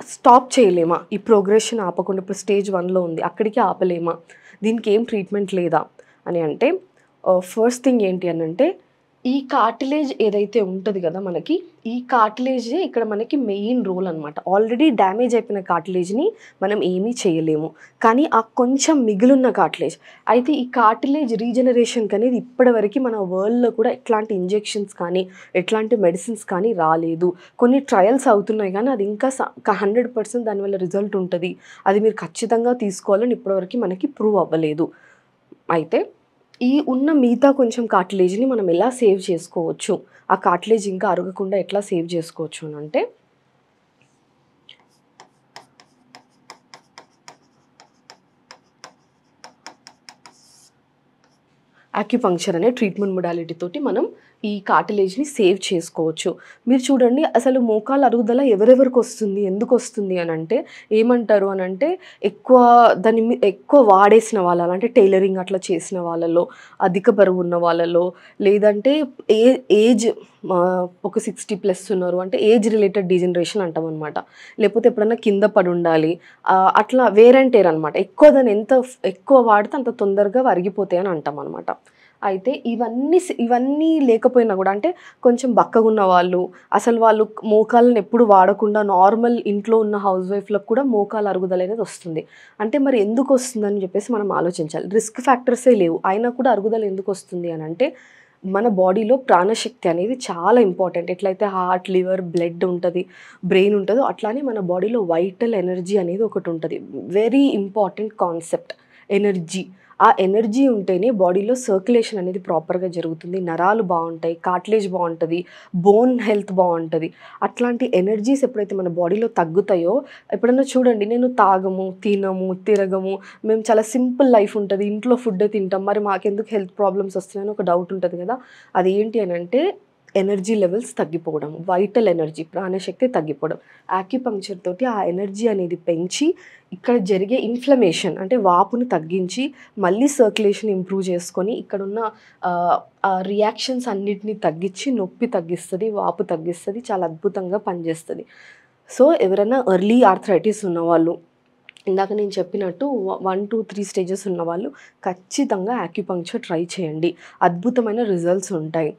Stop చేయలేమా? ఈ progression ఆపకుండా ఇప్పుడు స్టేజ్ 1లో ఉంది. అక్కడికి ఆపలేమా? దీనికి ఏం ట్రీట్మెంట్ లేదా? అని అంటే ఫస్ట్ థింగ్ ఏంటి అనంటే ఈ కార్టిలేజ్ ఏదైతే ఉంటది గదా మనకి, ఈ కార్టిలేజే ఇక్కడ మనకి మెయిన్ రోల్ అనమాట. ఆల్రెడీ డ్యామేజ్ అయిపోయిన కార్టిలేజ్‌ని మనం ఏమీ చేయలేము. కానీ ఆ కొంచెం మిగిలున్న కార్టిలేజ్ అయితే ఈ కార్టిలేజ్ రీజనరేషన్‌కనేది ఇప్పటివరకి మన వరల్డ్‌లో కూడా ఎట్లాంటి ఇంజెక్షన్స్ కానీ, ఎట్లాంటి మెడిసిన్స్ కానీ రాలేదు. కొన్ని ట్రయల్స్ అవుతున్నాయి గానీ అది ఇంకా 100% దానివల్ల రిజల్ట్ ఉంటది. అది మీరు ఖచ్చితంగా తీసుకోవాలని ఇప్పటివరకి మనకి ప్రూవ్ అవ్వలేదు. అయితే ఈ ఉన్న మిగతా కొంచెం కార్టిలేజ్‌ని మనం ఎలా సేవ్ చేసుకోవచ్చు? ఆ కార్టిలేజ్ ఇంకా అరగకుండా ఎట్లా సేవ్ చేసుకోవచ్చు అనంటే యాక్యుపంక్చర్ అనే ట్రీట్మెంట్ మొడాలిటీ తోటి మనం ఈ కార్టిలేజ్‌ని సేవ్ చేసుకోవచ్చు. మీరు చూడండి అసలు మోకాళ్ళ అరుగుదల ఎవరెవరికి వస్తుంది? ఎందుకు వస్తుంది అనంటే ఏమంటారు అనంటే ఎక్కువ వాడేసిన వాళ్ళలో అంటే టైలరింగ్ అట్లా చేసిన వాళ్ళలో, అధిక బరువు ఉన్న వాళ్ళలో లేదంటే ఏజ్ ఒక 60+ ఉన్నారు అంటే ఏజ్ రిలేటెడ్ డీజనరేషన్ అంటామనమాట. లేకపోతే ఎప్పుడన్నా కింద పడుండాలి. అట్లా వేర్ అండ్ టేర్ అనమాట. ఎక్కువ వాడితే అంత తొందరగా అరిగిపోతాయి అని అంటామనమాట. అయితే ఇవన్నీ లేకపోయినా గూడా అంటే కొంచెం బక్కగున్న వాళ్ళు, అసలు వాళ్ళు మోకాళ్ళని ఎప్పుడు వాడకుండా నార్మల్ ఇంట్లో ఉన్న హౌస్ వైఫ్‌లకు కూడా మోకాళ్ళ అరుగుదల అనేది వస్తుంది. అంటే మరి ఎందుకొస్తుందని జెప్పేసి మనం ఆలోచించాలి. రిస్క్ ఫ్యాక్టర్సే లేవు. అయినా కూడా అరుగుదల ఎందుకొస్తుంది అనంటే మన బాడీలో ప్రాణశక్తి అనేది చాలా ఇంపార్టెంట్. ఎట్లయితే హార్ట్, లివర్, బ్లడ్ ఉంటది, బ్రెయిన్ ఉంటదో అట్లానే మన బాడీలో వైటల్ ఎనర్జీ అనేది ఒకటుంటది. Very important concept energy. ఆ ఎనర్జీ ఉంటేనే బాడీలో సర్క్యులేషన్ అనేది ప్రాపర్‌గా జరుగుతుంది. నరాలు బావుంటాయి, కార్టిలేజ్ బావుంటది, బోన్ హెల్త్ బావుంటది. అట్లాంటి ఎనర్జీస్ ఎప్పుడైతే మన బాడీలో తగ్గుతాయో ఎప్పుడన్నా చూడండి నేను తాగము, తినము, తిరగము, మేము చాలా సింపుల్ లైఫ్ ఉంటది. ఇంట్లో ఫుడ్డే తింటాం. మరి మాకెందుకు హెల్త్ ప్రాబ్లమ్స్ వస్తున్నాయని ఒక డౌట్ ఉంటది గదా! అదేంటి అనంటే ఎనర్జీ లెవెల్స్ తగ్గిపోవడం, వైటల్ ఎనర్జీ ప్రాణశక్తి తగ్గిపోవడం. యాక్యుపంక్చర్ తోటి ఆ ఎనర్జీ అనేది పెంచి ఇక్కడ జరిగే ఇన్‌ఫ్లమేషన్ అంటే వాపుని తగ్గించి మళ్ళీ సర్క్యులేషన్ ఇంప్రూవ్ చేసుకొని ఇక్కడున్న రియాక్షన్స్ అన్నిటిని తగ్గించి నొప్పి తగ్గిస్తది, వాపు తగ్గిస్తది. చాలా అద్భుతంగా పనిచేస్తది. సో, ఎవరైనా ఎర్లీ ఆర్థరైటిస్ ఉన్నవాళ్ళు ఇందాక నేను చెప్పినట్టు 1, 2, 3 స్టేజెస్ ఉన్నవాళ్ళు ఖచ్చితంగా యాక్యుపంక్చర్ ట్రై చేయండి. అద్భుతమైన రిజల్ట్స్ ఉంటాయి.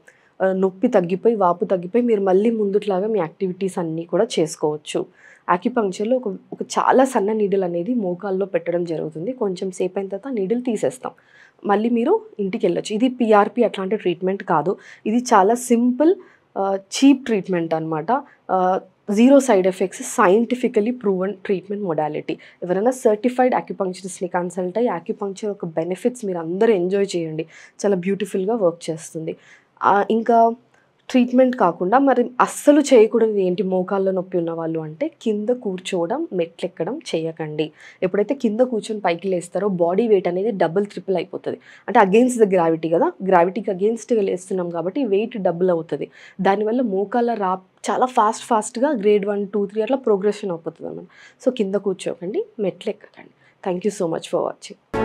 నొప్పి తగ్గిపోయి, వాపు తగ్గిపోయి మీరు మళ్ళీ ముందుట్లాగా మీ యాక్టివిటీస్ అన్నీ కూడా చేసుకోవచ్చు. యాక్యుపంక్చర్‌లో ఒక చాలా సన్న నీడిల్ అనేది మోకాల్లో పెట్టడం జరుగుతుంది. కొంచెం సేపయిన తర్వాత నీడిల్ తీసేస్తాం. మళ్ళీ మీరు ఇంటికెళ్ళొచ్చు. ఇది పీఆర్‌పీ అట్లాంటి ట్రీట్మెంట్ కాదు. ఇది చాలా సింపుల్ చీప్ ట్రీట్మెంట్ అనమాట. Zero side effects scientifically proven treatment modality. ఎవరైనా సర్టిఫైడ్ యాక్యుపంక్చరిస్ట్‌ని కన్సల్ట్ అయ్యి యాక్యుపంక్చర్ యొక్క బెనిఫిట్స్ మీరందరూ ఎంజాయ్ చేయండి. చాలా బ్యూటిఫుల్‌గా వర్క్ చేస్తుంది. ఇంకా ట్రీట్మెంట్ కాకుండా మరి అస్సలు చేయకూడనిది ఏంటి మోకాళ్ళ నొప్పి ఉన్నవాళ్ళు అంటే కింద కూర్చోవడం, మెట్లెక్కడం చేయకండి. ఎప్పుడైతే కింద కూర్చొని పైకి లేస్తారో బాడీ వెయిట్ అనేది డబుల్, ట్రిపుల్ అయిపోతది. అంటే అగెయిన్స్ట్ ద గ్రావిటీ గదా! గ్రావిటీకి అగెయిన్స్ట్‌గా లేస్తున్నాం కాబట్టి వెయిట్ డబుల్ అవుతది. దానివల్ల మోకాళ్ళ చాలా ఫాస్ట్‌గా గ్రేడ్ 1, 2, 3 అట్లా ప్రోగ్రెషన్ అయిపోతదనమాట. సో, కింద కూర్చోకండి, మెట్లెక్కకండి. Thank you so much for watching.